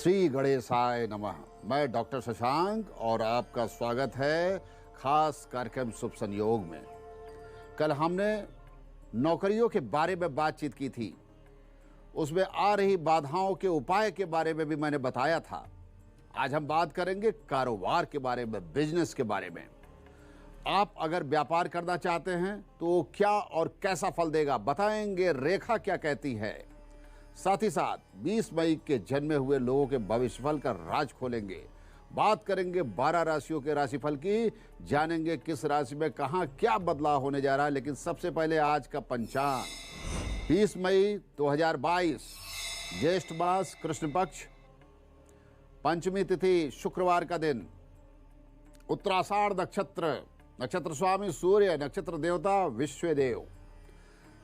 श्री गणेशाय नमः। मैं डॉक्टर शशांक और आपका स्वागत है खास कार्यक्रम शुभ संयोग में। कल हमने नौकरियों के बारे में बातचीत की थी, उसमें आ रही बाधाओं के उपाय के बारे में भी मैंने बताया था। आज हम बात करेंगे कारोबार के बारे में, बिजनेस के बारे में। आप अगर व्यापार करना चाहते हैं तो क्या और कैसा फल देगा बताएंगे, रेखा क्या कहती है। साथ ही साथ 20 मई के जन्मे हुए लोगों के भविष्यफल का राज खोलेंगे। बात करेंगे 12 राशियों के राशिफल की, जानेंगे किस राशि में कहां क्या बदलाव होने जा रहा है। लेकिन सबसे पहले आज का पंचांग। 20 मई 2022, ज्येष्ठ मास, कृष्ण पक्ष, पंचमी तिथि, शुक्रवार का दिन, उत्तराषाढ़ नक्षत्र, नक्षत्र स्वामी सूर्य, नक्षत्र देवता विश्वदेव।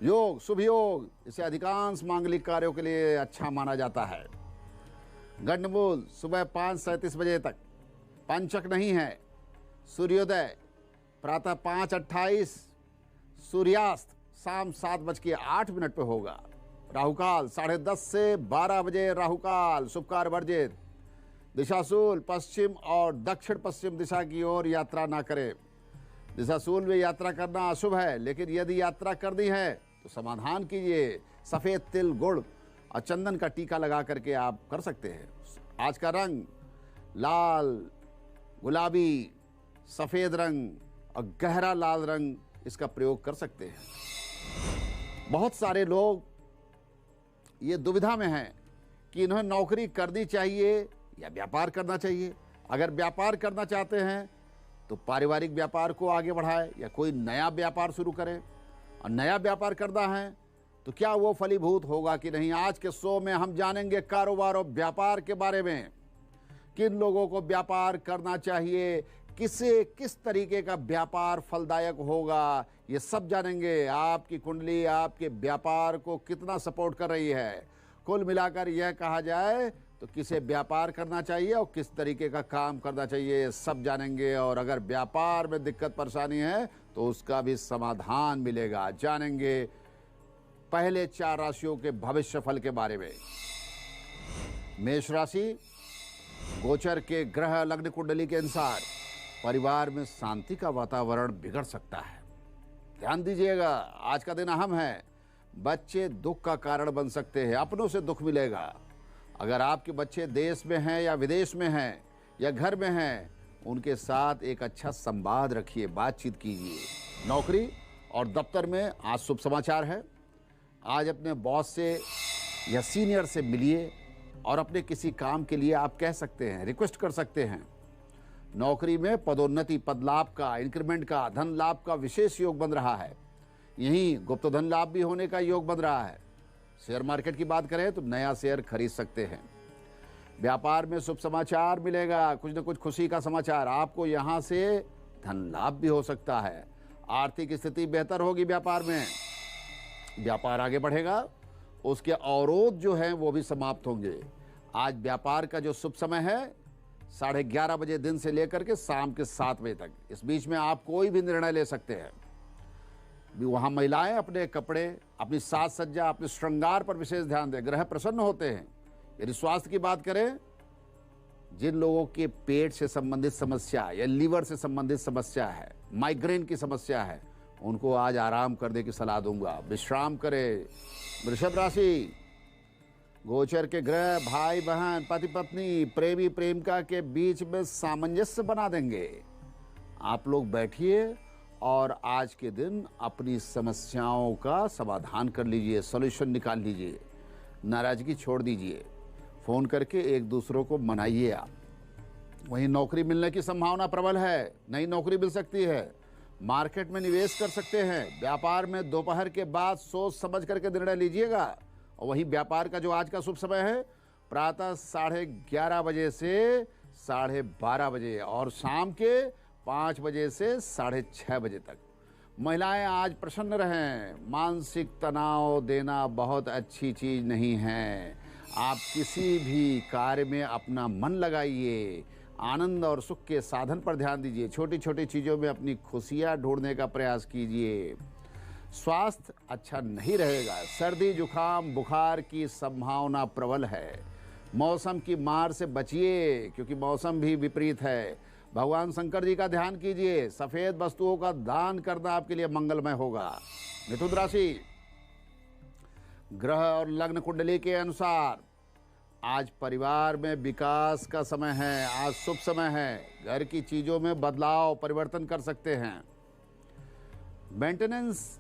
योग, शुभ योग, इसे अधिकांश मांगलिक कार्यों के लिए अच्छा माना जाता है। गंडमूल सुबह 5:37 बजे तक, पंचक नहीं है। सूर्योदय प्रातः 5:28, सूर्यास्त शाम 7:08 पे होगा। राहुकाल 10:30 से 12 बजे राहुकाल, शुभ कार्य वर्जित। दिशाशूल पश्चिम और दक्षिण पश्चिम दिशा की ओर यात्रा ना करें। दिशाशूल में यात्रा करना अशुभ है, लेकिन यदि यात्रा करनी है तो समाधान कीजिए। सफेद तिल, गुड़ और चंदन का टीका लगा करके आप कर सकते हैं। आज का रंग लाल, गुलाबी, सफेद रंग और गहरा लाल रंग, इसका प्रयोग कर सकते हैं। बहुत सारे लोग ये दुविधा में हैं कि इन्हें नौकरी करनी चाहिए या व्यापार करना चाहिए। अगर व्यापार करना चाहते हैं तो पारिवारिक व्यापार को आगे बढ़ाएं या कोई नया व्यापार शुरू करें। और नया व्यापार करना है तो क्या वो फलीभूत होगा कि नहीं। आज के शो में हम जानेंगे कारोबार और व्यापार के बारे में। किन लोगों को व्यापार करना चाहिए, किस तरीके का व्यापार फलदायक होगा, ये सब जानेंगे। आपकी कुंडली आपके व्यापार को कितना सपोर्ट कर रही है। कुल मिलाकर यह कहा जाए तो किसे व्यापार करना चाहिए और किस तरीके का काम करना चाहिए, सब जानेंगे। और अगर व्यापार में दिक्कत परेशानी है तो उसका भी समाधान मिलेगा। जानेंगे पहले 4 राशियों के भविष्यफल के बारे में। मेष राशि, गोचर के ग्रह लग्न कुंडली के अनुसार परिवार में शांति का वातावरण बिगड़ सकता है। ध्यान दीजिएगा, आज का दिन अहम है। बच्चे दुख का कारण बन सकते हैं, अपनों से दुख मिलेगा। अगर आपके बच्चे देश में हैं या विदेश में हैं या घर में हैं, उनके साथ एक अच्छा संवाद रखिए, बातचीत कीजिए। नौकरी और दफ्तर में आज शुभ समाचार है। आज अपने बॉस से या सीनियर से मिलिए और अपने किसी काम के लिए आप कह सकते हैं, रिक्वेस्ट कर सकते हैं। नौकरी में पदोन्नति, पद लाभ का, इंक्रीमेंट का, धन लाभ का विशेष योग बन रहा है। यहीं गुप्त धन लाभ भी होने का योग बन रहा है। शेयर मार्केट की बात करें तो नया शेयर खरीद सकते हैं। व्यापार में शुभ समाचार मिलेगा, कुछ न कुछ खुशी का समाचार। आपको यहां से धन लाभ भी हो सकता है। आर्थिक स्थिति बेहतर होगी व्यापार में, व्यापार आगे बढ़ेगा। उसके अवरोध जो हैं वो भी समाप्त होंगे। आज व्यापार का जो शुभ समय है 11:30 बजे दिन से लेकर के शाम के 7 बजे तक, इस बीच में आप कोई भी निर्णय ले सकते हैं। वहाँ महिलाएं अपने कपड़े, अपनी साज सज्जा, अपने श्रृंगार पर विशेष ध्यान दें। ग्रह प्रसन्न होते हैं। यदि स्वास्थ्य की बात करें, जिन लोगों के पेट से संबंधित समस्या या लीवर से संबंधित समस्या है, माइग्रेन की समस्या है, उनको आज आराम करने की सलाह दूंगा, विश्राम करें। वृषभ राशि, गोचर के ग्रह भाई बहन, पति पत्नी, प्रेमी प्रेमिका के बीच में सामंजस्य बना देंगे। आप लोग बैठिए और आज के दिन अपनी समस्याओं का समाधान कर लीजिए, सॉल्यूशन निकाल लीजिए। नाराजगी छोड़ दीजिए, फ़ोन करके एक दूसरों को मनाइए आप। वहीं नौकरी मिलने की संभावना प्रबल है, नई नौकरी मिल सकती है। मार्केट में निवेश कर सकते हैं। व्यापार में दोपहर के बाद सोच समझ करके निर्णय लीजिएगा। और वहीं व्यापार का जो आज का शुभ समय है प्रातः 11:30 बजे से 12:30 बजे और शाम के 5 बजे से 6:30 बजे तक। महिलाएं आज प्रसन्न रहें। मानसिक तनाव देना बहुत अच्छी चीज नहीं है। आप किसी भी कार्य में अपना मन लगाइए, आनंद और सुख के साधन पर ध्यान दीजिए। छोटी छोटी चीज़ों में अपनी खुशियाँ ढूंढने का प्रयास कीजिए। स्वास्थ्य अच्छा नहीं रहेगा। सर्दी जुकाम बुखार की संभावना प्रबल है। मौसम की मार से बचिए क्योंकि मौसम भी विपरीत है। भगवान शंकर जी का ध्यान कीजिए। सफेद वस्तुओं का दान करना आपके लिए मंगलमय होगा। मिथुन राशि, ग्रह और लग्न कुंडली के अनुसार आज परिवार में विकास का समय है। आज शुभ समय है। घर की चीजों में बदलाव परिवर्तन कर सकते हैं। मेंटेनेंस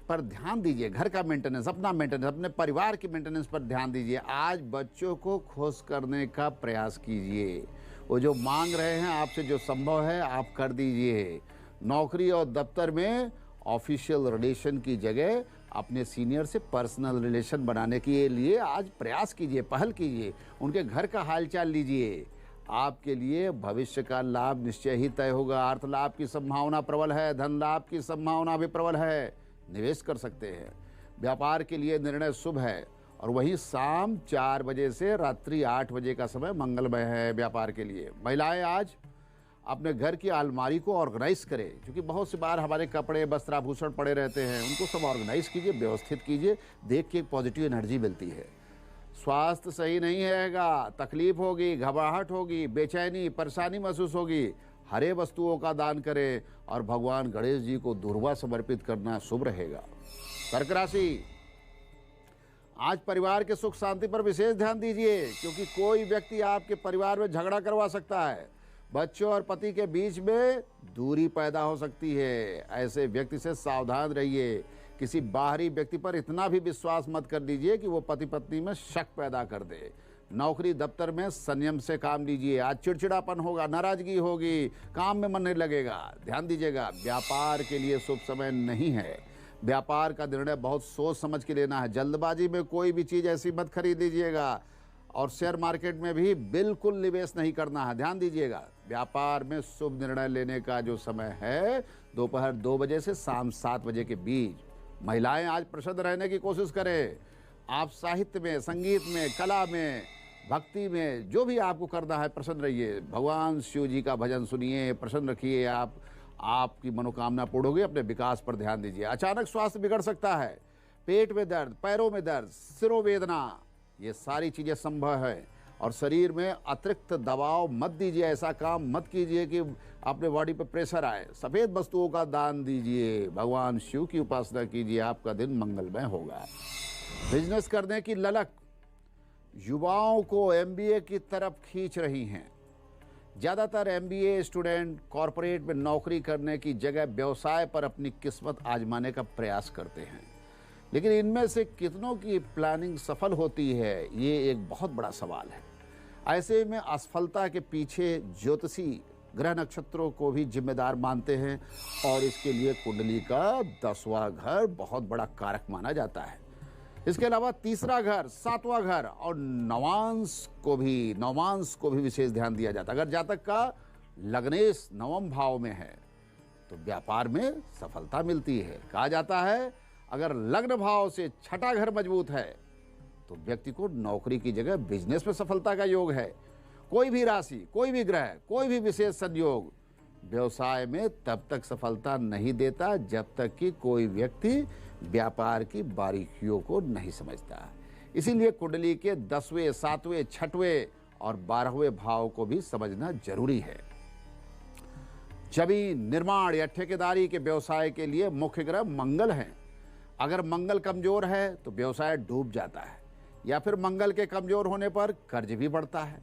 पर ध्यान दीजिए। घर का मेंटेनेंस, अपना मेंटेनेंस, अपने परिवार की मेंटेनेंस पर ध्यान दीजिए। आज बच्चों को खुश करने का प्रयास कीजिए। वो जो मांग रहे हैं आपसे, जो संभव है आप कर दीजिए। नौकरी और दफ्तर में ऑफिशियल रिलेशन की जगह अपने सीनियर से पर्सनल रिलेशन बनाने के लिए आज प्रयास कीजिए, पहल कीजिए। उनके घर का हालचाल लीजिए। आपके लिए भविष्य का लाभ निश्चय ही तय होगा। अर्थ लाभ की संभावना प्रबल है। धन लाभ की संभावना भी प्रबल है। निवेश कर सकते हैं। व्यापार के लिए निर्णय शुभ है और वहीं शाम 4 बजे से रात्रि 8 बजे का समय मंगलमय है व्यापार के लिए। महिलाएं आज अपने घर की अलमारी को ऑर्गेनाइज करें, क्योंकि बहुत सी बार हमारे कपड़े वस्त्राभूषण पड़े रहते हैं। उनको सब ऑर्गेनाइज कीजिए, व्यवस्थित कीजिए। देख के पॉजिटिव एनर्जी मिलती है। स्वास्थ्य सही नहीं रहेगा, तकलीफ होगी, घबराहट होगी, बेचैनी, परेशानी महसूस होगी। हरे वस्तुओं का दान करें और भगवान गणेश जी को दूर्वा समर्पित करना शुभ रहेगा। कर्क राशि, आज परिवार के सुख शांति पर विशेष ध्यान दीजिए, क्योंकि कोई व्यक्ति आपके परिवार में झगड़ा करवा सकता है। बच्चों और पति के बीच में दूरी पैदा हो सकती है। ऐसे व्यक्ति से सावधान रहिए। किसी बाहरी व्यक्ति पर इतना भी विश्वास मत कर दीजिए कि वो पति पत्नी में शक पैदा कर दे। नौकरी दफ्तर में संयम से काम लीजिए। आज चिड़चिड़ापन होगा, नाराजगी होगी, काम में मन नहीं लगेगा। ध्यान दीजिएगा, व्यापार के लिए शुभ समय नहीं है। व्यापार का निर्णय बहुत सोच समझ के लेना है। जल्दबाजी में कोई भी चीज़ ऐसी मत खरीद लीजिएगा। और शेयर मार्केट में भी बिल्कुल निवेश नहीं करना है। ध्यान दीजिएगा, व्यापार में शुभ निर्णय लेने का जो समय है दोपहर 2 बजे से शाम 7 बजे के बीच। महिलाएं आज प्रसन्न रहने की कोशिश करें। आप साहित्य में, संगीत में, कला में, भक्ति में जो भी आपको करना है प्रसन्न रहिए। भगवान शिव जी का भजन सुनिए, प्रसन्न रखिए। आपकी मनोकामना पूर्ण होगी। अपने विकास पर ध्यान दीजिए। अचानक स्वास्थ्य बिगड़ सकता है। पेट में दर्द, पैरों में दर्द, सिरों वेदना, ये सारी चीज़ें संभव है। और शरीर में अतिरिक्त दबाव मत दीजिए। ऐसा काम मत कीजिए कि अपने बॉडी पर प्रेशर आए। सफ़ेद वस्तुओं का दान दीजिए। भगवान शिव की उपासना कीजिए। आपका दिन मंगलमय होगा। बिजनेस करने की ललक युवाओं को एमबीए की तरफ खींच रही हैं। ज़्यादातर एमबीए स्टूडेंट कॉरपोरेट में नौकरी करने की जगह व्यवसाय पर अपनी किस्मत आजमाने का प्रयास करते हैं, लेकिन इनमें से कितनों की प्लानिंग सफल होती है, ये एक बहुत बड़ा सवाल है। ऐसे में असफलता के पीछे ज्योतिषी ग्रह नक्षत्रों को भी जिम्मेदार मानते हैं और इसके लिए कुंडली का 10वां घर बहुत बड़ा कारक माना जाता है। इसके अलावा तीसरा घर, 7वां घर और नवांश को भी विशेष ध्यान दिया जाता है। अगर जातक का लग्नेश 9वें भाव में है तो व्यापार में सफलता मिलती है। कहा जाता है अगर लग्न भाव से 6ठा घर मजबूत है तो व्यक्ति को नौकरी की जगह बिजनेस में सफलता का योग है। कोई भी राशि, कोई भी ग्रह, कोई भी विशेष संयोग व्यवसाय में तब तक सफलता नहीं देता जब तक कि कोई व्यक्ति व्यापार की बारीकियों को नहीं समझता। इसीलिए कुंडली के 10वें, 7वें, 6वें और 12वें भाव को भी समझना जरूरी है। जमीन, निर्माण या ठेकेदारी के व्यवसाय के लिए मुख्य ग्रह मंगल हैं। अगर मंगल कमजोर है तो व्यवसाय डूब जाता है, या फिर मंगल के कमजोर होने पर कर्ज भी बढ़ता है।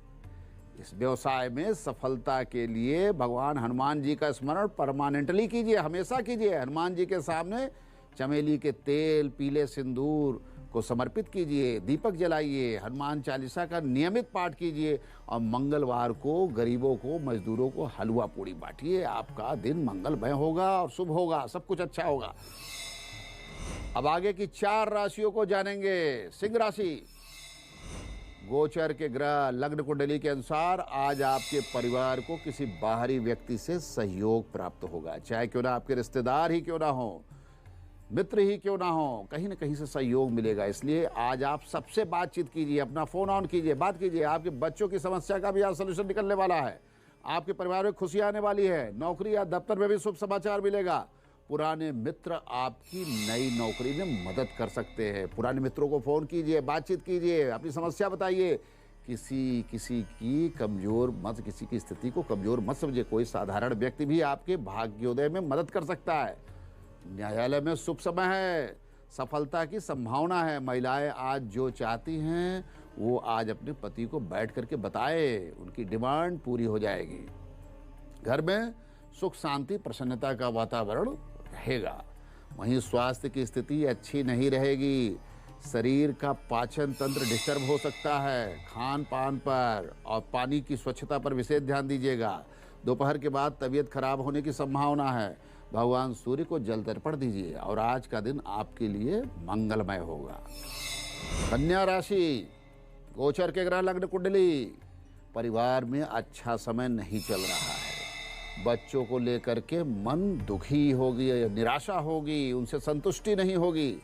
इस व्यवसाय में सफलता के लिए भगवान हनुमान जी का स्मरण परमानेंटली कीजिए, हमेशा कीजिए। हनुमान जी के सामने चमेली के तेल, पीले सिंदूर को समर्पित कीजिए, दीपक जलाइए, हनुमान चालीसा का नियमित पाठ कीजिए और मंगलवार को गरीबों को, मजदूरों को हलवा पूड़ी बांटिए। आपका दिन मंगलमय होगा और शुभ होगा, सब कुछ अच्छा होगा। अब आगे की 4 राशियों को जानेंगे। सिंह राशि, गोचर के ग्रह लग्न कुंडली के अनुसार आज आपके परिवार को किसी बाहरी व्यक्ति से सहयोग प्राप्त होगा। चाहे क्यों ना आपके रिश्तेदार ही क्यों ना हो, मित्र ही क्यों ना हो, कहीं ना कहीं से सहयोग मिलेगा। इसलिए आज आप सबसे बातचीत कीजिए, अपना फोन ऑन कीजिए, बात कीजिए। आपके बच्चों की समस्या का भी आज सोल्यूशन निकलने वाला है। आपके परिवार में खुशी आने वाली है। नौकरी या दफ्तर में भी शुभ समाचार मिलेगा। पुराने मित्र आपकी नई नौकरी में मदद कर सकते हैं। पुराने मित्रों को फोन कीजिए, बातचीत कीजिए, अपनी समस्या बताइए किसी की स्थिति को कमजोर मत समझिए। कोई साधारण व्यक्ति भी आपके भाग्योदय में मदद कर सकता है। न्यायालय में शुभ समय है, सफलता की संभावना है। महिलाएं आज जो चाहती हैं वो आज अपने पति को बैठ करके बताए, उनकी डिमांड पूरी हो जाएगी। घर में सुख शांति प्रसन्नता का वातावरण रहेगा। वहीं स्वास्थ्य की स्थिति अच्छी नहीं रहेगी। शरीर का पाचन तंत्र डिस्टर्ब हो सकता है। खान पान पर और पानी की स्वच्छता पर विशेष ध्यान दीजिएगा। दोपहर के बाद तबीयत खराब होने की संभावना है। भगवान सूर्य को जल तर्पण दीजिए और आज का दिन आपके लिए मंगलमय होगा। कन्या राशि, गोचर के ग्रह लग्न कुंडली, परिवार में अच्छा समय नहीं चल रहा है। बच्चों को लेकर के मन दुखी होगी, निराशा होगी, उनसे संतुष्टि नहीं होगी।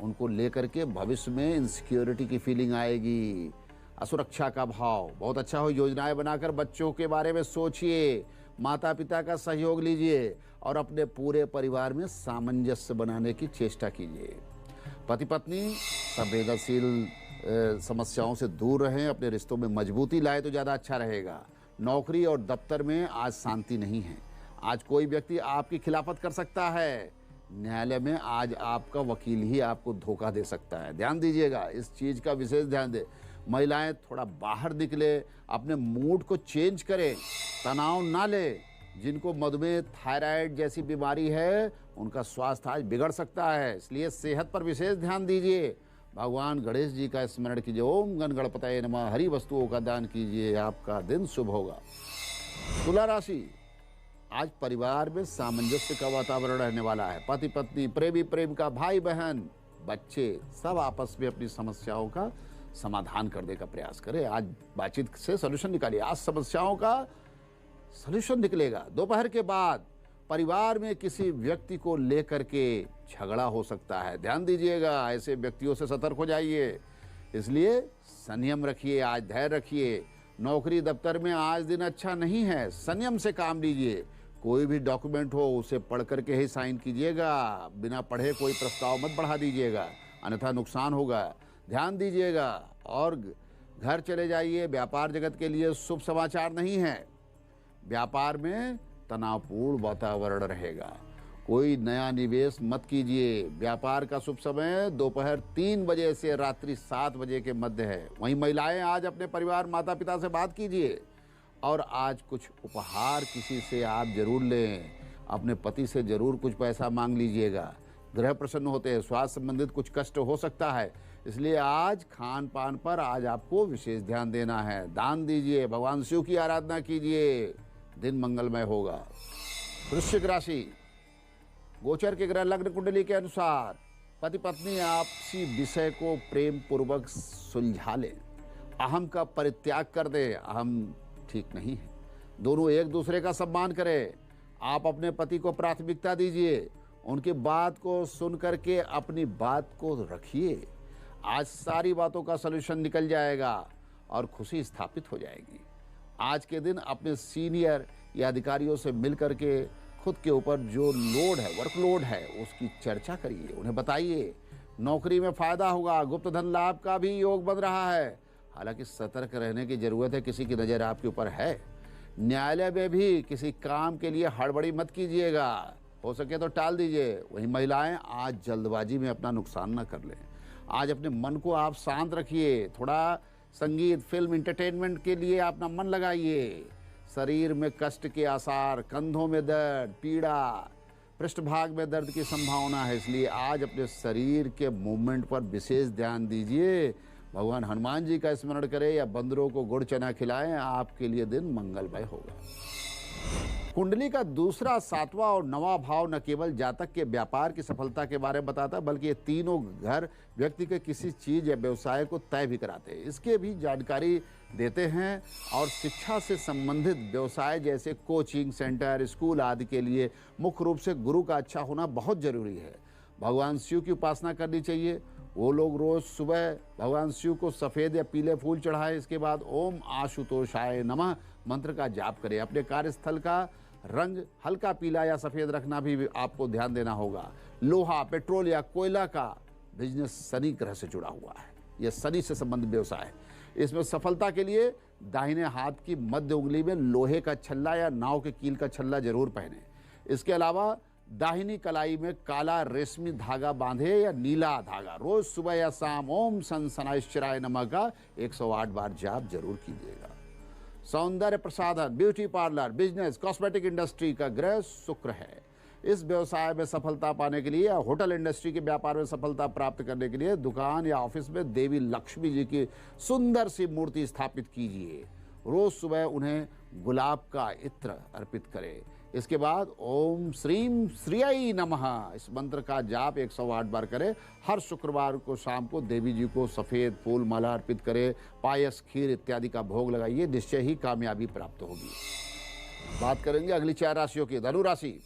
उनको लेकर के भविष्य में इनसिक्योरिटी की फीलिंग आएगी, असुरक्षा का भाव। बहुत अच्छा हो, योजनाएं बनाकर बच्चों के बारे में सोचिए, माता पिता का सहयोग लीजिए और अपने पूरे परिवार में सामंजस्य बनाने की चेष्टा कीजिए। पति पत्नी संवेदनशील समस्याओं से दूर रहें, अपने रिश्तों में मजबूती लाए तो ज़्यादा अच्छा रहेगा। नौकरी और दफ्तर में आज शांति नहीं है। आज कोई व्यक्ति आपकी खिलाफत कर सकता है। न्यायालय में आज आपका वकील ही आपको धोखा दे सकता है। ध्यान दीजिएगा, इस चीज़ का विशेष ध्यान दें। महिलाएं थोड़ा बाहर निकले, अपने मूड को चेंज करें, तनाव ना ले। जिनको मधुमेह थायराइड जैसी बीमारी है उनका स्वास्थ्य आज बिगड़ सकता है, इसलिए सेहत पर विशेष ध्यान दीजिए। भगवान गणेश जी का स्मरण कीजिए। ओम गण गणपतये नमः। हरी वस्तुओं का दान कीजिए, आपका दिन शुभ होगा। तुला राशि, आज परिवार में सामंजस्य का वातावरण रहने वाला है। पति पत्नी, प्रेमी प्रेमिका, भाई बहन, बच्चे सब आपस में अपनी समस्याओं का समाधान करने का प्रयास करें। आज बातचीत से सलूशन निकालिए। आज समस्याओं का सलूशन निकलेगा। दोपहर के बाद परिवार में किसी व्यक्ति को लेकर के झगड़ा हो सकता है। ध्यान दीजिएगा, ऐसे व्यक्तियों से सतर्क हो जाइए। इसलिए संयम रखिए, आज धैर्य रखिए। नौकरी दफ्तर में आज दिन अच्छा नहीं है, संयम से काम लीजिए। कोई भी डॉक्यूमेंट हो उसे पढ़ करके ही साइन कीजिएगा। बिना पढ़े कोई प्रस्ताव मत बढ़ा दीजिएगा, अन्यथा नुकसान होगा। ध्यान दीजिएगा और घर चले जाइए। व्यापार जगत के लिए शुभ समाचार नहीं है। व्यापार में तनावपूर्ण वातावरण रहेगा। कोई नया निवेश मत कीजिए। व्यापार का शुभ समय दोपहर 3 बजे से रात्रि 7 बजे के मध्य है। वहीं महिलाएं आज अपने परिवार माता पिता से बात कीजिए और आज कुछ उपहार किसी से आप जरूर लें। अपने पति से जरूर कुछ पैसा मांग लीजिएगा। ग्रह प्रसन्न होते हैं। स्वास्थ्य संबंधित कुछ कष्ट हो सकता है, इसलिए आज खान पान पर आज आपको विशेष ध्यान देना है। दान दीजिए, भगवान शिव की आराधना कीजिए, दिन मंगलमय होगा। वृश्चिक राशि, गोचर के ग्रह लग्न कुंडली के अनुसार पति पत्नी आपसी विषय को प्रेम पूर्वक सुलझा लें। अहम का परित्याग कर दें। अहम ठीक नहीं है। दोनों एक दूसरे का सम्मान करें। आप अपने पति को प्राथमिकता दीजिए। उनकी बात को सुन करके अपनी बात को रखिए। आज सारी बातों का सलूशन निकल जाएगा और खुशी स्थापित हो जाएगी। आज के दिन अपने सीनियर या अधिकारियों से मिल करके खुद के ऊपर जो लोड है, वर्कलोड है, उसकी चर्चा करिए, उन्हें बताइए। नौकरी में फायदा होगा। गुप्त धन लाभ का भी योग बन रहा है। हालांकि सतर्क रहने की जरूरत है, किसी की नज़र आपके ऊपर है। न्यायालय में भी किसी काम के लिए हड़बड़ी मत कीजिएगा, हो सके तो टाल दीजिए। वहीं महिलाएं आज जल्दबाजी में अपना नुकसान न कर लें। आज अपने मन को आप शांत रखिए। थोड़ा संगीत, फिल्म, एंटरटेनमेंट के लिए अपना मन लगाइए। शरीर में कष्ट के आसार, कंधों में दर्द, पीड़ा, पृष्ठभाग में दर्द की संभावना है, इसलिए आज अपने शरीर के मूवमेंट पर विशेष ध्यान दीजिए। भगवान हनुमान जी का स्मरण करें या बंदरों को गुड़ चना खिलाएं, आपके लिए दिन मंगलमय होगा। कुंडली का दूसरा, 7वां और 9वां भाव न केवल जातक के व्यापार की सफलता के बारे में बताता, बल्कि ये तीनों घर व्यक्ति के किसी चीज या व्यवसाय को तय भी कराते हैं, इसके भी जानकारी देते हैं। और शिक्षा से संबंधित व्यवसाय जैसे कोचिंग सेंटर, स्कूल आदि के लिए मुख्य रूप से गुरु का अच्छा होना बहुत जरूरी है। भगवान शिव की उपासना करनी चाहिए। वो लोग रोज सुबह भगवान शिव को सफ़ेद या पीले फूल चढ़ाएं। इसके बाद ओम आशुतोषाय नमः मंत्र का जाप करें। अपने कार्यस्थल का रंग हल्का पीला या सफ़ेद रखना भी आपको ध्यान देना होगा। लोहा, पेट्रोल या कोयला का बिजनेस शनि ग्रह से जुड़ा हुआ है, यह शनि से संबंधित व्यवसाय है, इसमें सफलता के लिए दाहिने हाथ की मध्य उंगली में लोहे का छल्ला या नाव के कील का छल्ला जरूर पहने। इसके अलावा दाहिनी कलाई में काला रेशमी धागा बांधे या नीला धागा। रोज सुबह या शाम ओम सनसनाइश्चराय नमः का 108 बार जाप जरूर कीजिएगा। सौंदर्य प्रसाधन, beauty parlour, business, cosmetic industry का ग्रह शुक्र है। इस व्यवसाय में सफलता पाने के लिए या होटल इंडस्ट्री के व्यापार में सफलता प्राप्त करने के लिए दुकान या ऑफिस में देवी लक्ष्मी जी की सुंदर सी मूर्ति स्थापित कीजिए। रोज सुबह उन्हें गुलाब का इत्र अर्पित करें। इसके बाद ओम श्रीम श्रियाई नमः इस मंत्र का जाप 108 बार करें। हर शुक्रवार को शाम को देवी जी को सफ़ेद फूल माला अर्पित करें। पायस, खीर इत्यादि का भोग लगाइए, निश्चय ही कामयाबी प्राप्त होगी। बात करेंगे अगली 4 राशियों की। धनु राशि,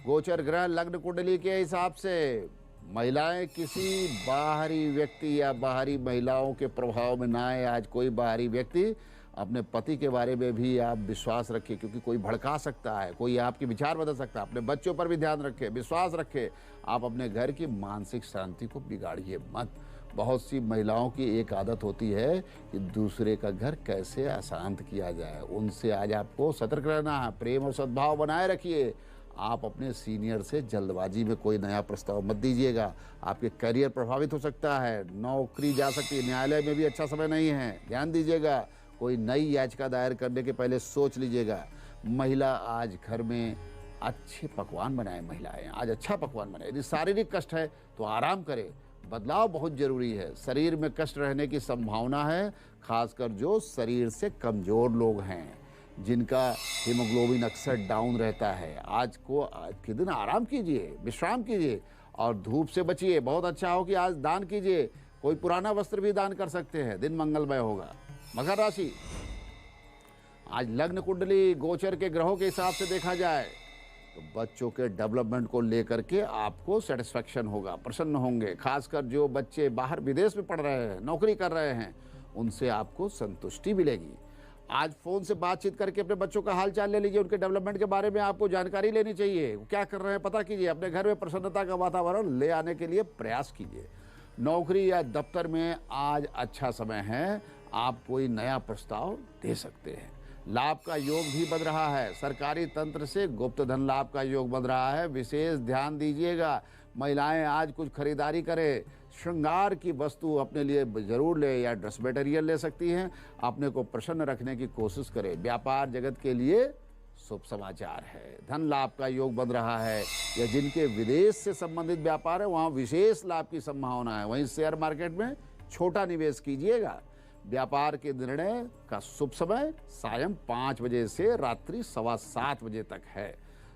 गोचर ग्रह लग्न कुंडली के हिसाब से महिलाएं किसी बाहरी व्यक्ति या बाहरी महिलाओं के प्रभाव में ना आए। आज कोई बाहरी व्यक्ति अपने पति के बारे में भी आप विश्वास रखें, क्योंकि कोई भड़का सकता है, कोई आपके विचार बदल सकता है। अपने बच्चों पर भी ध्यान रखें, विश्वास रखें। आप अपने घर की मानसिक शांति को बिगाड़िए मत। बहुत सी महिलाओं की एक आदत होती है कि दूसरे का घर कैसे अशांत किया जाए। उनसे आज आपको सतर्क रहना है। प्रेम और सद्भाव बनाए रखिए। आप अपने सीनियर से जल्दबाजी में कोई नया प्रस्ताव मत दीजिएगा। आपके करियर प्रभावित हो सकता है, नौकरी जा सकती है। न्यायालय में भी अच्छा समय नहीं है, ध्यान दीजिएगा। कोई नई याचिका दायर करने के पहले सोच लीजिएगा। महिला आज घर में अच्छे पकवान बनाए। महिलाएं आज अच्छा पकवान बनाए। यदि शारीरिक कष्ट है तो आराम करें। बदलाव बहुत जरूरी है। शरीर में कष्ट रहने की संभावना है, खासकर जो शरीर से कमजोर लोग हैं, जिनका हीमोग्लोबिन अक्सर डाउन रहता है। आज के दिन आराम कीजिए, विश्राम कीजिए और धूप से बचिए। बहुत अच्छा हो कि आज दान कीजिए। कोई पुराना वस्त्र भी दान कर सकते हैं। दिन मंगलमय होगा। मकर राशि, आज लग्न कुंडली गोचर के ग्रहों के हिसाब से देखा जाए तो बच्चों के डेवलपमेंट को लेकर के आपको सेटिस्फैक्शन होगा, प्रसन्न होंगे। खासकर जो बच्चे बाहर विदेश में पढ़ रहे हैं, नौकरी कर रहे हैं, उनसे आपको संतुष्टि मिलेगी। आज फ़ोन से बातचीत करके अपने बच्चों का हाल चाल ले लीजिए। उनके डेवलपमेंट के बारे में आपको जानकारी लेनी चाहिए। वो क्या कर रहे हैं पता कीजिए। अपने घर में प्रसन्नता का वातावरण ले आने के लिए प्रयास कीजिए। नौकरी या दफ्तर में आज अच्छा समय है। आप कोई नया प्रस्ताव दे सकते हैं। लाभ का योग भी बन रहा है। सरकारी तंत्र से गुप्त धन लाभ का योग बन रहा है। विशेष ध्यान दीजिएगा। महिलाएं आज कुछ खरीदारी करें। श्रृंगार की वस्तु अपने लिए जरूर ले या ड्रेस मटेरियल ले सकती हैं। अपने को प्रसन्न रखने की कोशिश करें। व्यापार जगत के लिए शुभ समाचार है। धन लाभ का योग बन रहा है। या जिनके विदेश से संबंधित व्यापार है, वहाँ विशेष लाभ की संभावना है। वहीं शेयर मार्केट में छोटा निवेश कीजिएगा। व्यापार के निर्णय का शुभ समय सायं 5 बजे से रात्रि 7:15 बजे तक है।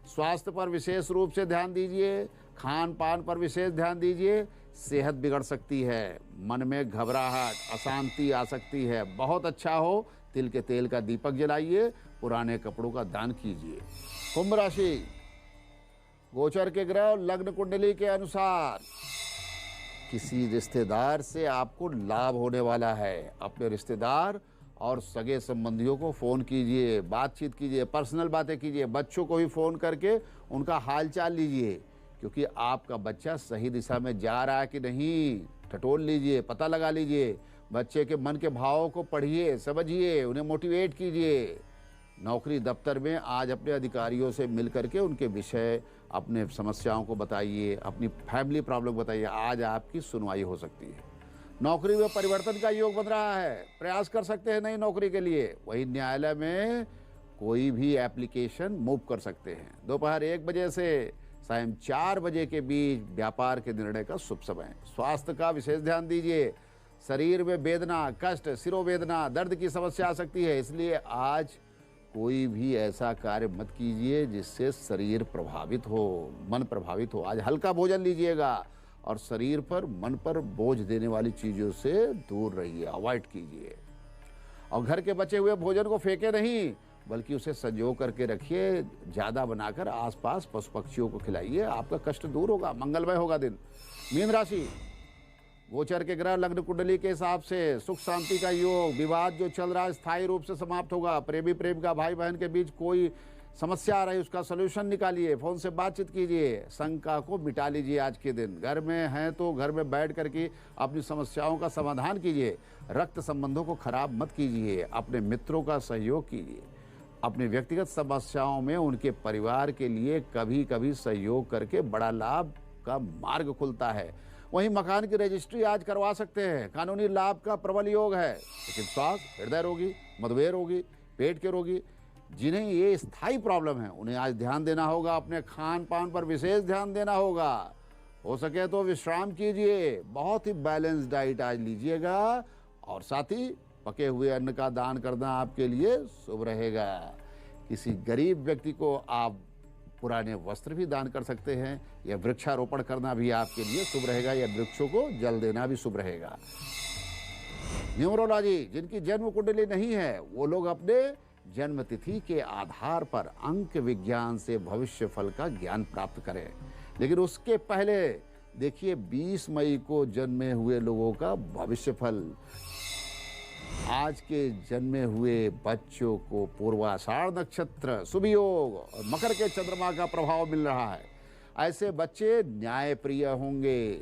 स्वास्थ्य पर विशेष रूप से ध्यान दीजिए। खान पान पर विशेष ध्यान दीजिए। सेहत बिगड़ सकती है। मन में घबराहट, अशांति आ सकती है। बहुत अच्छा हो तिल के तेल का दीपक जलाइए। पुराने कपड़ों का दान कीजिए। कुंभ राशि, गोचर के ग्रह लग्न कुंडली के अनुसार किसी रिश्तेदार से आपको लाभ होने वाला है। अपने रिश्तेदार और सगे संबंधियों को फ़ोन कीजिए, बातचीत कीजिए, पर्सनल बातें कीजिए। बच्चों को भी फ़ोन करके उनका हालचाल लीजिए, क्योंकि आपका बच्चा सही दिशा में जा रहा है कि नहीं टटोल लीजिए, पता लगा लीजिए। बच्चे के मन के भावों को पढ़िए, समझिए, उन्हें मोटिवेट कीजिए। नौकरी दफ्तर में आज अपने अधिकारियों से मिल करके उनके विषय, अपने समस्याओं को बताइए, अपनी फैमिली प्रॉब्लम बताइए। आज आपकी सुनवाई हो सकती है। नौकरी में परिवर्तन का योग बन रहा है। प्रयास कर सकते हैं नई नौकरी के लिए। वहीं न्यायालय में कोई भी एप्लीकेशन मूव कर सकते हैं। दोपहर 1 बजे से सायं 4 बजे के बीच व्यापार के निर्णय का शुभ समय। स्वास्थ्य का विशेष ध्यान दीजिए। शरीर में वेदना, कष्ट, सिरोवेदना, दर्द की समस्या आ सकती है। इसलिए आज कोई भी ऐसा कार्य मत कीजिए जिससे शरीर प्रभावित हो, मन प्रभावित हो। आज हल्का भोजन लीजिएगा और शरीर पर, मन पर बोझ देने वाली चीज़ों से दूर रहिए, अवॉइड कीजिए। और घर के बचे हुए भोजन को फेंके नहीं, बल्कि उसे संजो करके रखिए। ज़्यादा बनाकर आसपास पशु पक्षियों को खिलाइए। आपका कष्ट दूर होगा, मंगलमय होगा दिन। मीन राशि, गोचर के ग्रह लग्न कुंडली के हिसाब से सुख शांति का योग। विवाद जो चल रहा है स्थायी रूप से समाप्त होगा। प्रेमी प्रेम का, भाई बहन के बीच कोई समस्या आ रही उसका सोल्यूशन निकालिए, फोन से बातचीत कीजिए, शंका को मिटा लीजिए। आज के दिन घर में हैं तो घर में बैठ करके अपनी समस्याओं का समाधान कीजिए। रक्त संबंधों को खराब मत कीजिए, अपने मित्रों का सहयोग कीजिए। अपनी व्यक्तिगत समस्याओं में उनके परिवार के लिए कभी कभी सहयोग करके बड़ा लाभ का मार्ग खुलता है। वहीं मकान की रजिस्ट्री आज करवा सकते हैं, कानूनी लाभ का प्रबल योग है। लेकिन स्वास्थ्य, हृदय रोगी, मधुमेह रोगी, पेट के रोगी जिन्हें ये स्थायी प्रॉब्लम है, उन्हें आज ध्यान देना होगा। अपने खान पान पर विशेष ध्यान देना होगा। हो सके तो विश्राम कीजिए, बहुत ही बैलेंस डाइट आज लीजिएगा। और साथ ही पके हुए अन्न का दान करना आपके लिए शुभ रहेगा। किसी गरीब व्यक्ति को आप पुराने वस्त्र भी दान कर सकते हैं, या वृक्षारोपण करना भी आपके लिए शुभ रहेगा, या वृक्षों को जल देना भी शुभ रहेगा। न्यूमरोलॉजी, जिनकी जन्म कुंडली नहीं है वो लोग अपने जन्म तिथि के आधार पर अंक विज्ञान से भविष्य फल का ज्ञान प्राप्त करें। लेकिन उसके पहले देखिए 20 मई को जन्मे हुए लोगों का भविष्य फल। आज के जन्मे हुए बच्चों को पूर्वाषाढ़ नक्षत्र, शुभ योग और मकर के चंद्रमा का प्रभाव मिल रहा है। ऐसे बच्चे न्यायप्रिय होंगे,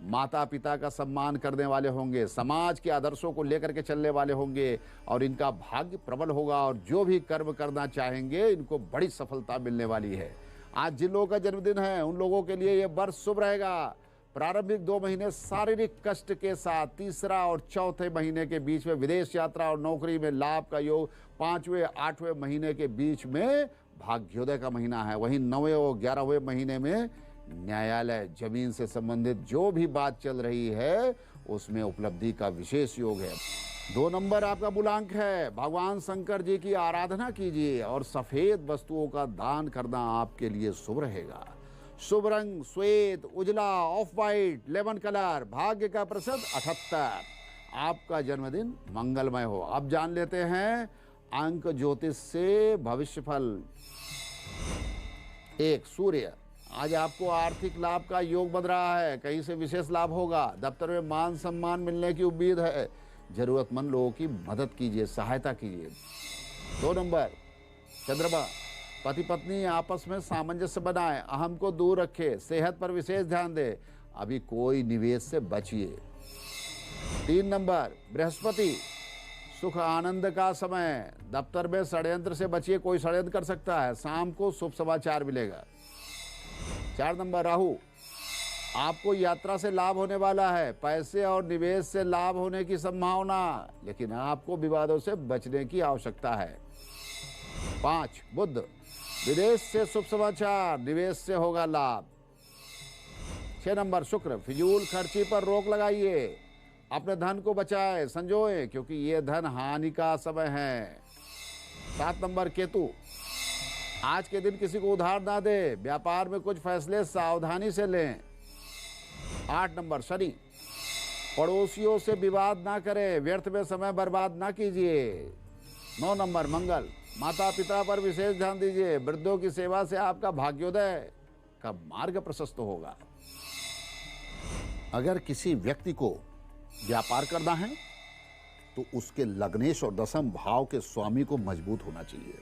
माता पिता का सम्मान करने वाले होंगे, समाज के आदर्शों को लेकर के चलने वाले होंगे और इनका भाग्य प्रबल होगा। और जो भी कर्म करना चाहेंगे इनको बड़ी सफलता मिलने वाली है। आज जिन लोगों का जन्मदिन है उन लोगों के लिए यह वर्ष शुभ रहेगा। प्रारंभिक 2 महीने शारीरिक कष्ट के साथ, तीसरा और चौथे महीने के बीच में विदेश यात्रा और नौकरी में लाभ का योग, 5वें 8वें महीने के बीच में भाग्योदय का महीना है। वहीं 9वें और 11वें महीने में न्यायालय, जमीन से संबंधित जो भी बात चल रही है उसमें उपलब्धि का विशेष योग है। 2 नंबर आपका बुलांक है। भगवान शंकर जी की आराधना कीजिए और सफेद वस्तुओं का दान करना आपके लिए शुभ रहेगा। शुभ रंग श्वेत, उजला, ऑफ वाइट, लेमन कलर। भाग्य का प्रतिशत 78। आपका जन्मदिन मंगलमय हो। अब जान लेते हैं अंक ज्योतिष से भविष्य फल। 1, सूर्य, आज आपको आर्थिक लाभ का योग बन रहा है। कहीं से विशेष लाभ होगा। दफ्तर में मान सम्मान मिलने की उम्मीद है। जरूरतमंद लोगों की मदद कीजिए, सहायता कीजिए। 2 नंबर चंद्रमा, पति पत्नी आपस में सामंजस्य बनाएं, अहम को दूर रखें, सेहत पर विशेष ध्यान दें। अभी कोई निवेश से बचिए। 3 नंबर बृहस्पति, सुख आनंद का समय। दफ्तर में षड्यंत्र से बचिए, कोई षड्यंत्र कर सकता है। शाम को शुभ समाचार मिलेगा। 4 नंबर राहु, आपको यात्रा से लाभ होने वाला है। पैसे और निवेश से लाभ होने की संभावना, लेकिन आपको विवादों से बचने की आवश्यकता है। 5 बुध, विदेश से शुभ समाचार, निवेश से होगा लाभ। 6 नंबर शुक्र, फिजूल खर्ची पर रोक लगाइए। अपने धन को बचाएं, संजोएं, क्योंकि ये धन हानि का समय है। 7 नंबर केतु, आज के दिन किसी को उधार ना दे। व्यापार में कुछ फैसले सावधानी से लें। 8 नंबर शनि, पड़ोसियों से विवाद ना करें, व्यर्थ में समय बर्बाद ना कीजिए। 9 नंबर मंगल, माता पिता पर विशेष ध्यान दीजिए। वृद्धों की सेवा से आपका भाग्योदय का मार्ग प्रशस्त होगा। अगर किसी व्यक्ति को व्यापार करना है तो उसके लग्नेश और दशम भाव के स्वामी को मजबूत होना चाहिए।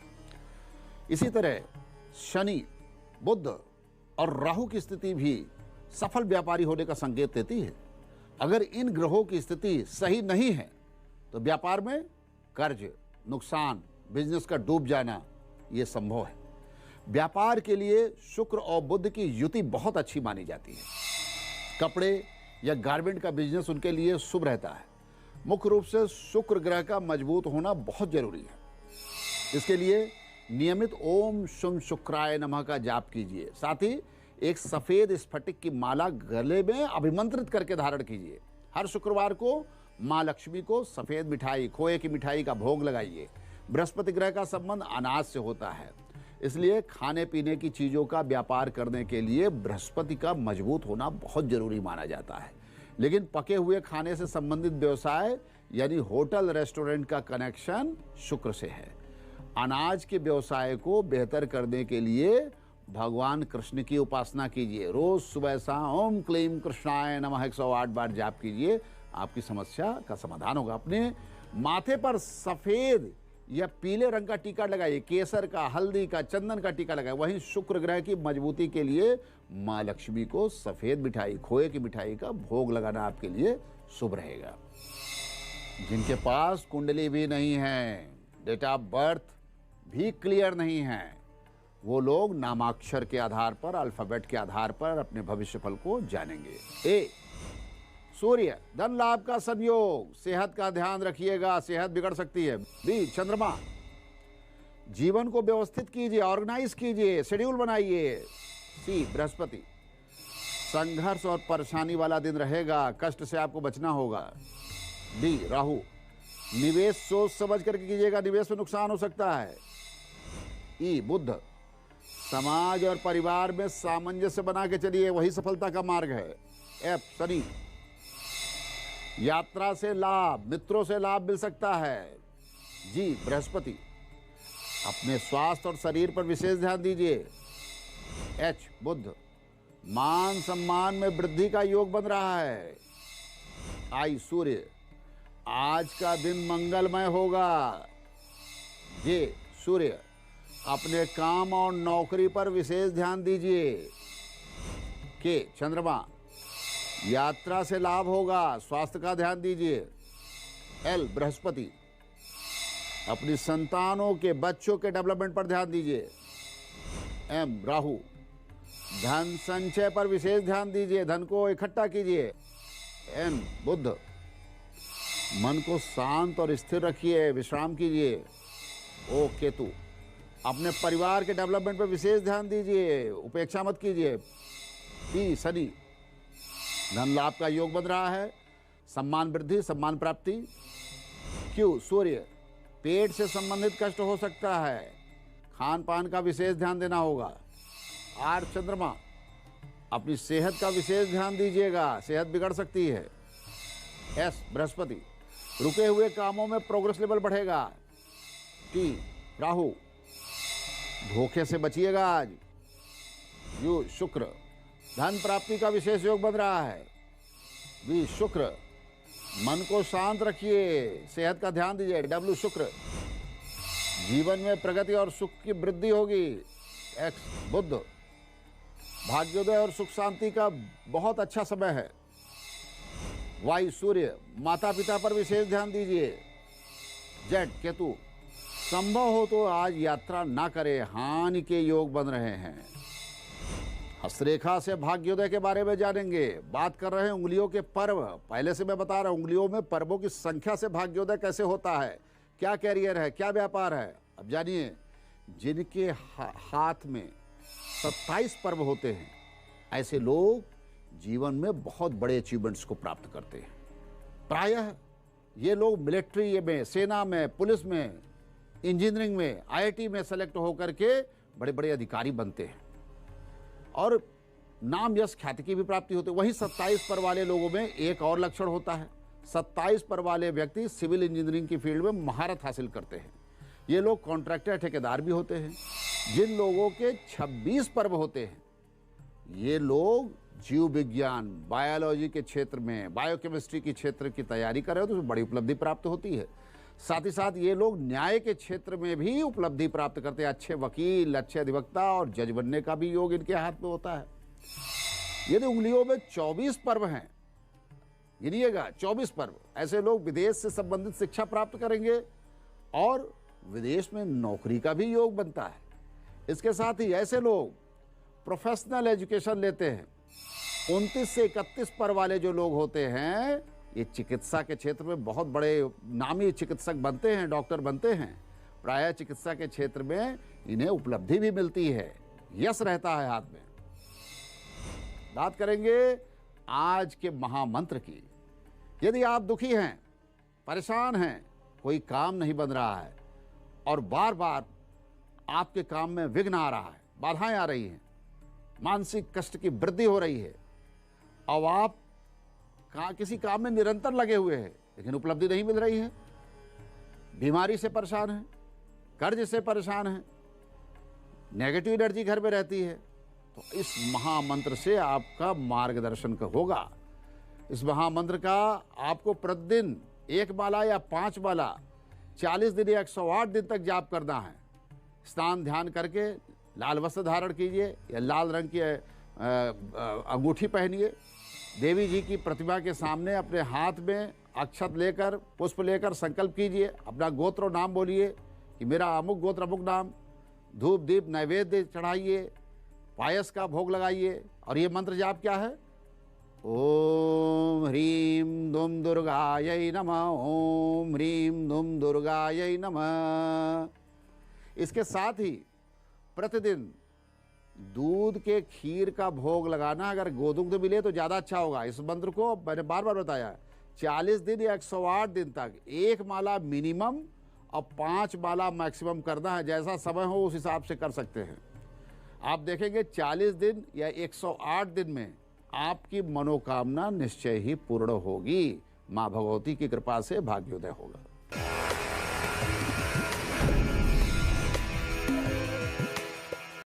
इसी तरह शनि, बुध और राहु की स्थिति भी सफल व्यापारी होने का संकेत देती है। अगर इन ग्रहों की स्थिति सही नहीं है तो व्यापार में कर्ज, नुकसान, बिजनेस का डूब जाना ये संभव है। व्यापार के लिए शुक्र और बुध की युति बहुत अच्छी मानी जाती है। कपड़े या गारमेंट का बिजनेस उनके लिए शुभ रहता है। मुख्य रूप से शुक्र ग्रह का मजबूत होना बहुत जरूरी है। इसके लिए नियमित ओम शुम शुक्राय नमः का जाप कीजिए। साथ ही एक सफेद स्फटिक की माला गले में अभिमंत्रित करके धारण कीजिए। हर शुक्रवार को माँ लक्ष्मी को सफेद मिठाई, खोए की मिठाई का भोग लगाइए। बृहस्पति ग्रह का संबंध अनाज से होता है, इसलिए खाने पीने की चीजों का व्यापार करने के लिए बृहस्पति का मजबूत होना बहुत जरूरी माना जाता है। लेकिन पके हुए खाने से संबंधित व्यवसाय यानी होटल रेस्टोरेंट का कनेक्शन शुक्र से है। अनाज के व्यवसाय को बेहतर करने के लिए भगवान कृष्ण की उपासना कीजिए। रोज सुबह शाम ओम क्लीम कृष्णाय नमः 108 बार जाप कीजिए, आपकी समस्या का समाधान होगा। अपने माथे पर सफेद या पीले रंग का टीका लगाइए, केसर का, हल्दी का, चंदन का टीका लगाइए। वहीं शुक्र ग्रह की मजबूती के लिए माँ लक्ष्मी को सफेद मिठाई, खोए की मिठाई का भोग लगाना आपके लिए शुभ रहेगा। जिनके पास कुंडली भी नहीं है, डेट ऑफ बर्थ भी क्लियर नहीं है, वो लोग नामाक्षर के आधार पर, अल्फाबेट के आधार पर अपने भविष्य फल को जानेंगे। ए, सूर्य, धन लाभ का संयोग, सेहत का ध्यान रखिएगा, सेहत बिगड़ सकती है। बी, चंद्रमा, जीवन को व्यवस्थित कीजिए, ऑर्गेनाइज कीजिए, शेड्यूल बनाइए। सी, बृहस्पति, संघर्ष और परेशानी वाला दिन रहेगा, कष्ट से आपको बचना होगा। डी, राहु, निवेश सोच समझ करके कीजिएगा, निवेश में नुकसान हो सकता है। ई, बुध, समाज और परिवार में सामंजस्य बना के चलिए, वही सफलता का मार्ग है। एफ, शनि, यात्रा से लाभ, मित्रों से लाभ मिल सकता है। जी, बृहस्पति, अपने स्वास्थ्य और शरीर पर विशेष ध्यान दीजिए। एच, बुध, मान सम्मान में वृद्धि का योग बन रहा है। आई, सूर्य, आज का दिन मंगलमय होगा। जे, सूर्य, अपने काम और नौकरी पर विशेष ध्यान दीजिए। के, चंद्रमा, यात्रा से लाभ होगा, स्वास्थ्य का ध्यान दीजिए। एल, बृहस्पति, अपनी संतानों के, बच्चों के डेवलपमेंट पर ध्यान दीजिए। एम, राहु, धन संचय पर विशेष ध्यान दीजिए, धन को इकट्ठा कीजिए। एन, बुध, मन को शांत और स्थिर रखिए, विश्राम कीजिए। ओ, केतु, अपने परिवार के डेवलपमेंट पर विशेष ध्यान दीजिए, उपेक्षा मत कीजिए। पी, शनि, धन लाभ का योग बन रहा है, सम्मान वृद्धि, सम्मान प्राप्ति। क्यू, सूर्य, पेट से संबंधित कष्ट हो सकता है, खान पान का विशेष ध्यान देना होगा। आर, चंद्रमा, अपनी सेहत का विशेष ध्यान दीजिएगा, सेहत बिगड़ सकती है। एस, बृहस्पति, रुके हुए कामों में प्रोग्रेस लेवल बढ़ेगा। टी, राहु, धोखे से बचिएगा आज। यू, शुक्र, धन प्राप्ति का विशेष योग बन रहा है। बी, शुक्र, मन को शांत रखिए, सेहत का ध्यान दीजिए। डब्ल्यू, शुक्र, जीवन में प्रगति और सुख की वृद्धि होगी। एक्स, बुध, भाग्योदय और सुख शांति का बहुत अच्छा समय है। वाई, सूर्य, माता पिता पर विशेष ध्यान दीजिए। जेड, केतु, संभव हो तो आज यात्रा ना करें, हानि के योग बन रहे हैं। हस्तरेखा से भाग्योदय के बारे में जानेंगे। बात कर रहे हैं उंगलियों के पर्व। पहले से मैं बता रहा हूं, उंगलियों में पर्वों की संख्या से भाग्योदय कैसे होता है, क्या कैरियर है, क्या व्यापार है। अब जानिए, जिनके हाथ में 27 पर्व होते हैं, ऐसे लोग जीवन में बहुत बड़े अचीवमेंट्स को प्राप्त करते हैं। प्रायः ये लोग मिलिट्री में, सेना में, पुलिस में, इंजीनियरिंग में, आईआईटी में सेलेक्ट होकर के बड़े बड़े अधिकारी बनते हैं और नाम यश ख्याति की भी प्राप्ति होती है। वहीं 27 पर वाले लोगों में एक और लक्षण होता है। 27 पर वाले व्यक्ति सिविल इंजीनियरिंग की फील्ड में महारत हासिल करते हैं। ये लोग कॉन्ट्रैक्टर, ठेकेदार भी होते हैं। जिन लोगों के 26 पर्व होते हैं, ये लोग जीव विज्ञान, बायोलॉजी के क्षेत्र में, बायोकेमिस्ट्री के क्षेत्र की तैयारी कर रहे हो तो उसमें बड़ी उपलब्धि प्राप्त होती है। साथ ही साथ ये लोग न्याय के क्षेत्र में भी उपलब्धि प्राप्त करते हैं। अच्छे वकील, अच्छे अधिवक्ता और जज बनने का भी योग इनके हाथ में होता है। यदि उंगलियों में 24 पर्व हैं, गिनिएगा 24 पर्व, ऐसे लोग विदेश से संबंधित शिक्षा प्राप्त करेंगे और विदेश में नौकरी का भी योग बनता है। इसके साथ ही ऐसे लोग प्रोफेशनल एजुकेशन लेते हैं। 29 से 31 पर्व वाले जो लोग होते हैं, ये चिकित्सा के क्षेत्र में बहुत बड़े नामी चिकित्सक बनते हैं, डॉक्टर बनते हैं। प्रायः चिकित्सा के क्षेत्र में इन्हें उपलब्धि भी मिलती है, यश रहता है हाथ में। बात करेंगे आज के महामंत्र की। यदि आप दुखी हैं, परेशान हैं, कोई काम नहीं बन रहा है और बार बार आपके काम में विघ्न आ रहा है, बाधाएं आ रही हैं, मानसिक कष्ट की वृद्धि हो रही है, अब आप किसी काम में निरंतर लगे हुए हैं लेकिन उपलब्धि नहीं मिल रही है, बीमारी से परेशान हैं, कर्ज से परेशान हैं, नेगेटिव एनर्जी घर में रहती है, तो इस महामंत्र से आपका मार्गदर्शन होगा। इस महामंत्र का आपको प्रतिदिन 1 माला या 5 माला 40 दिन या 108 दिन तक जाप करना है। स्नान ध्यान करके लाल वस्त्र धारण कीजिए या लाल रंग की अंगूठी पहनिए। देवी जी की प्रतिमा के सामने अपने हाथ में अक्षत लेकर, पुष्प लेकर संकल्प कीजिए। अपना गोत्र और नाम बोलिए कि मेरा अमुक गोत्र अमुक नाम। धूप दीप नैवेद्य चढ़ाइए, पायस का भोग लगाइए। और ये मंत्र जाप क्या है? ओम ह्रीं दुम दुर्गायै नमः, ओम ह्रीं दुम दुर्गायै नमः। इसके साथ ही प्रतिदिन दूध के खीर का भोग लगाना। अगर गोदुग्ध मिले तो ज़्यादा अच्छा होगा। इस मंत्र को मैंने बार बार बताया, 40 दिन या 108 दिन तक 1 माला मिनिमम और 5 माला मैक्सिमम करना है। जैसा समय हो उस हिसाब से कर सकते हैं। आप देखेंगे 40 दिन या 108 दिन में आपकी मनोकामना निश्चय ही पूर्ण होगी। माँ भगवती की कृपा से भाग्योदय होगा।